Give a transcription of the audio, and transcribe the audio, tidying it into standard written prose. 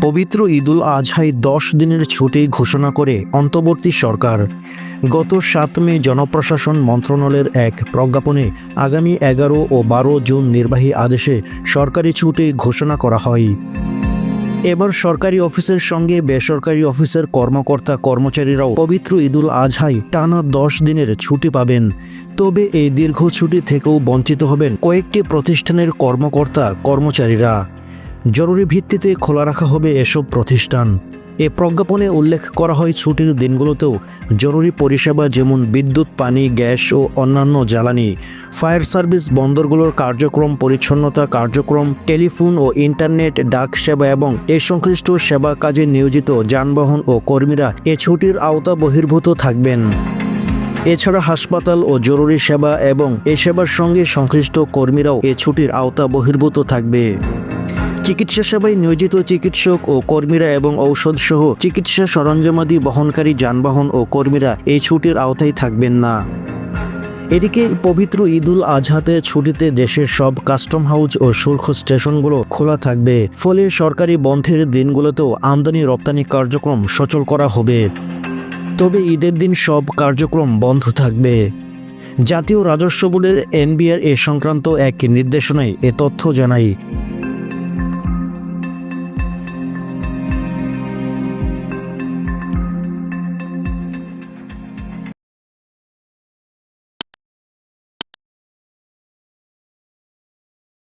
পবিত্র ঈদুল আজহায় 10 দিনের ছুটি ঘোষণা করে অন্তর্বর্তী সরকার। গত 7 মে জনপ্রশাসন মন্ত্রণালয়ের এক প্রজ্ঞাপনে আগামী 11 ও 12 জুন নির্বাহী আদেশে সরকারি ছুটি ঘোষণা করা হয়। এবার সরকারি অফিসের সঙ্গে বেসরকারি অফিসের কর্মকর্তা কর্মচারীরাও পবিত্র ঈদুল আজহায় টানা 10 দিনের ছুটি পাবেন। তবে এই দীর্ঘ ছুটি থেকেও বঞ্চিত হবেন কয়েকটি প্রতিষ্ঠানের কর্মকর্তা কর্মচারীরা। জরুরি ভিত্তিতে খোলা রাখা হবে এসব প্রতিষ্ঠান। এ প্রজ্ঞাপনে উল্লেখ করা হয় ছুটির দিনগুলোতেও জরুরি পরিষেবা যেমন বিদ্যুৎ, পানি, গ্যাস ও অন্যান্য জ্বালানি, ফায়ার সার্ভিস, বন্দরগুলোর কার্যক্রম, পরিচ্ছন্নতা কার্যক্রম, টেলিফোন ও ইন্টারনেট, ডাক সেবা এবং এ সংশ্লিষ্ট সেবা কাজে নিয়োজিত যানবাহন ও কর্মীরা এ ছুটির আওতা বহির্ভূত থাকবেন। এছাড়া হাসপাতাল ও জরুরি সেবা এবং এ সেবার সঙ্গে সংশ্লিষ্ট কর্মীরাও এ ছুটির আওতা বহির্ভূত থাকবে। চিকিৎসা সেবায় নিয়োজিত চিকিৎসক ও কর্মীরা এবং ঔষধসহ চিকিৎসা সরঞ্জামাদি বহনকারী যানবাহন ও কর্মীরা এই ছুটির আওতায় থাকবেন না। এদিকে পবিত্র ঈদুল আজহাতে ছুটিতে দেশের সব কাস্টম হাউস ও শুল্ক স্টেশনগুলো খোলা থাকবে। ফলে সরকারি বন্ধের দিনগুলোতেও আমদানি রপ্তানি কার্যক্রম সচল করা হবে। তবে ঈদের দিন সব কার্যক্রম বন্ধ থাকবে। জাতীয় রাজস্ব বোর্ডের NBR এ সংক্রান্ত এক নির্দেশনায় এ তথ্য জানায়।